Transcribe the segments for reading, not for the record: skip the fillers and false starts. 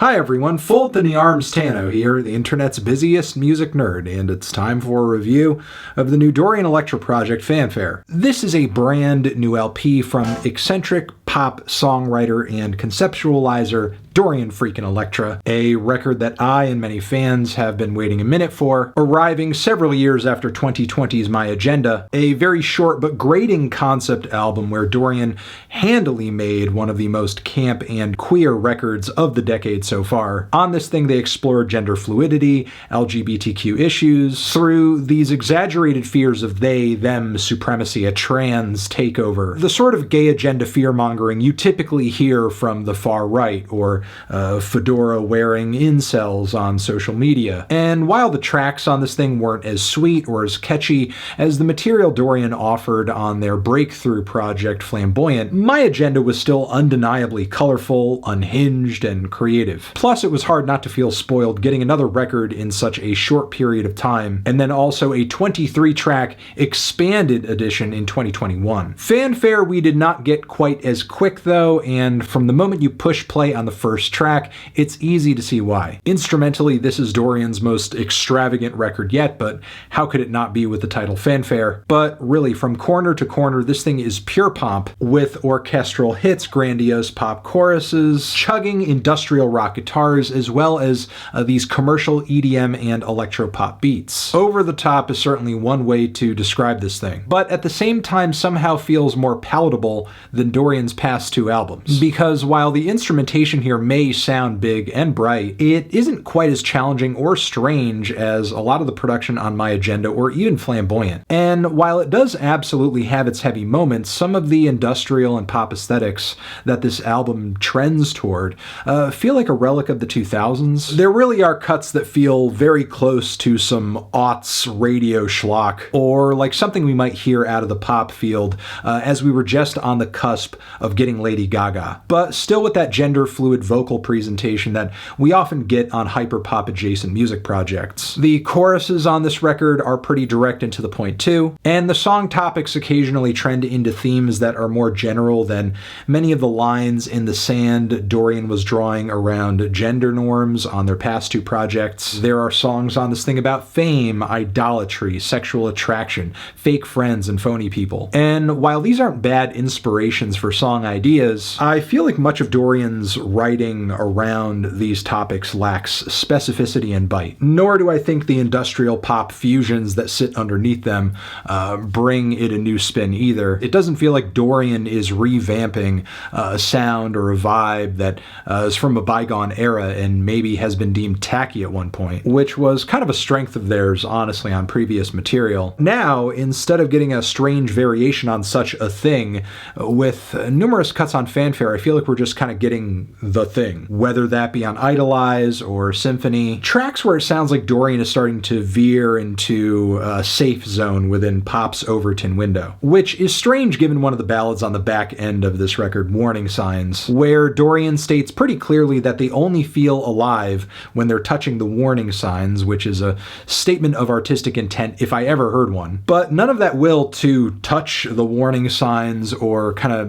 Hi everyone, Fold in the Arms Tano here, the internet's busiest music nerd, and it's time for a review of the new Dorian Electra project, Fanfare. This is a brand new LP from eccentric pop songwriter and conceptualizer Dorian freaking Electra, a record that I and many fans have been waiting a minute for, arriving several years after 2020's My Agenda, a very short but grating concept album where Dorian handily made one of the most camp and queer records of the decade so far. On this thing, they explore gender fluidity, LGBTQ issues, through these exaggerated fears of they, them supremacy, a trans takeover, the sort of gay agenda fear-mongering you typically hear from the far right, or fedora-wearing incels on social media. And while the tracks on this thing weren't as sweet or as catchy as the material Dorian offered on their breakthrough project, Flamboyant, My Agenda was still undeniably colorful, unhinged, and creative. Plus, it was hard not to feel spoiled getting another record in such a short period of time, and then also a 23-track expanded edition in 2021. Fanfare we did not get quite as quick though, and from the moment you push play on the first track, it's easy to see why. Instrumentally, this is Dorian's most extravagant record yet, but how could it not be with the title Fanfare? But really, from corner to corner, this thing is pure pop, with orchestral hits, grandiose pop choruses, chugging industrial rock guitars, as well as these commercial EDM and electropop beats. Over the top is certainly one way to describe this thing, but at the same time somehow feels more palatable than Dorian's past two albums. Because while the instrumentation here may sound big and bright, it isn't quite as challenging or strange as a lot of the production on My Agenda or even Flamboyant. And while it does absolutely have its heavy moments, some of the industrial and pop aesthetics that this album trends toward feel like a relic of the 2000s. There really are cuts that feel very close to some aughts radio schlock, or like something we might hear out of the pop field as we were just on the cusp of getting Lady Gaga, but still with that gender fluid vocal presentation that we often get on hyperpop adjacent music projects. The choruses on this record are pretty direct and to the point too, and the song topics occasionally trend into themes that are more general than many of the lines in the sand Dorian was drawing around gender norms on their past two projects. There are songs on this thing about fame, idolatry, sexual attraction, fake friends, and phony people. And while these aren't bad inspirations for song ideas, I feel like much of Dorian's writing around these topics lacks specificity and bite. Nor do I think the industrial pop fusions that sit underneath them bring it a new spin either. It doesn't feel like Dorian is revamping a sound or a vibe that is from a bygone era and maybe has been deemed tacky at one point, which was kind of a strength of theirs, honestly, on previous material. Now, instead of getting a strange variation on such a thing, with numerous cuts on Fanfare, I feel like we're just kind of getting the thing, whether that be on Idolize or Symphony. Tracks where it sounds like Dorian is starting to veer into a safe zone within pop's Overton window, which is strange given one of the ballads on the back end of this record, Warning Signs, where Dorian states pretty clearly that they only feel alive when they're touching the warning signs, which is a statement of artistic intent if I ever heard one. But none of that will to touch the warning signs or kind of,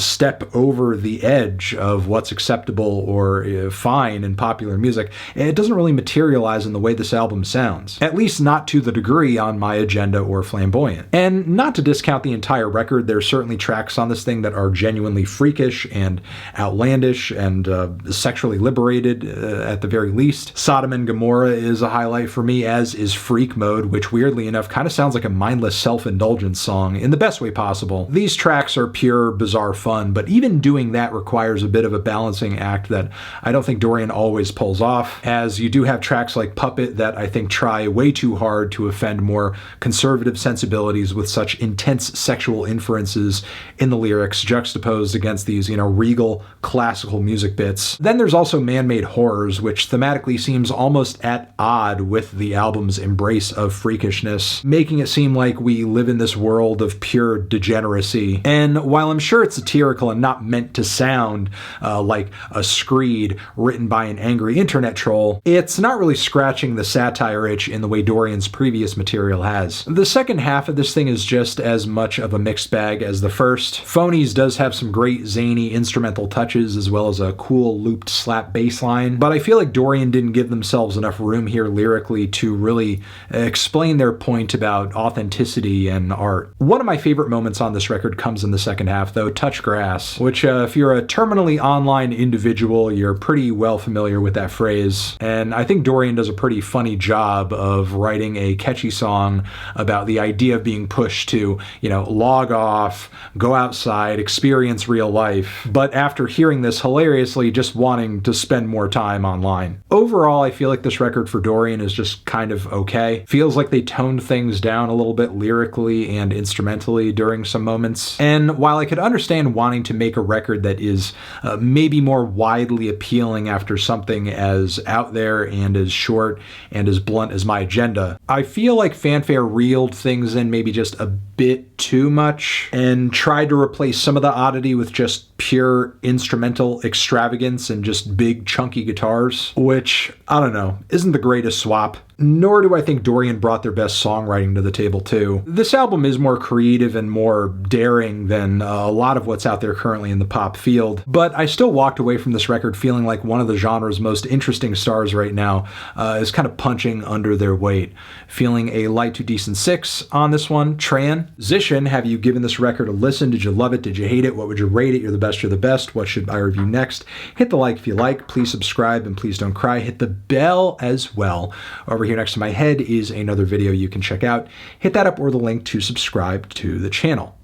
step over the edge of what's acceptable or fine in popular music. It doesn't really materialize in the way this album sounds, at least not to the degree on My Agenda or Flamboyant. And not to discount the entire record, there's certainly tracks on this thing that are genuinely freakish and outlandish and sexually liberated at the very least. SODOM and GOMORRAH is a highlight for me, as is Freak Mode, which weirdly enough kind of sounds like a mindless self-indulgence song in the best way possible. These tracks are pure bizarre fun, but even doing that requires a bit of a balancing act that I don't think Dorian always pulls off, as you do have tracks like Puppet that I think try way too hard to offend more conservative sensibilities with such intense sexual inferences in the lyrics juxtaposed against these, regal classical music bits. Then there's also Man-Made Horrors, which thematically seems almost at odd with the album's embrace of freakishness, making it seem like we live in this world of pure degeneracy. And while I'm sure it's it's satirical and not meant to sound like a screed written by an angry internet troll, it's not really scratching the satire itch in the way Dorian's previous material has. The second half of this thing is just as much of a mixed bag as the first. Phonies does have some great zany instrumental touches as well as a cool looped slap bass line, but I feel like Dorian didn't give themselves enough room here lyrically to really explain their point about authenticity and art. One of my favorite moments on this record comes in the second half though, Touch Grass, which if you're a terminally online individual, you're pretty well familiar with that phrase. And I think Dorian does a pretty funny job of writing a catchy song about the idea of being pushed to, log off, go outside, experience real life, but after hearing this hilariously just wanting to spend more time online. Overall, I feel like this record for Dorian is just kind of okay. Feels like they toned things down a little bit lyrically and instrumentally during some moments. And while I could understand wanting to make a record that is maybe more widely appealing after something as out there and as short and as blunt as My Agenda, I feel like Fanfare reeled things in maybe just a bit too much and tried to replace some of the oddity with just pure instrumental extravagance and just big chunky guitars, which, I don't know, isn't the greatest swap. Nor do I think Dorian brought their best songwriting to the table too. This album is more creative and more daring than a lot of what's out there currently in the pop field, but I still walked away from this record feeling like one of the genre's most interesting stars right now is kind of punching under their weight. Feeling a light to decent 6 on this one. Transition, have you given this record a listen? Did you love it? Did you hate it? What would you rate it? You're the best, you're the best. What should I review next? Hit the like if you like. Please subscribe and please don't cry. Hit the bell as well. Over here next to my head is another video you can check out. Hit that up or the link to subscribe to the channel.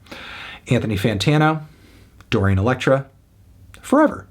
Anthony Fantano, Dorian Electra, forever.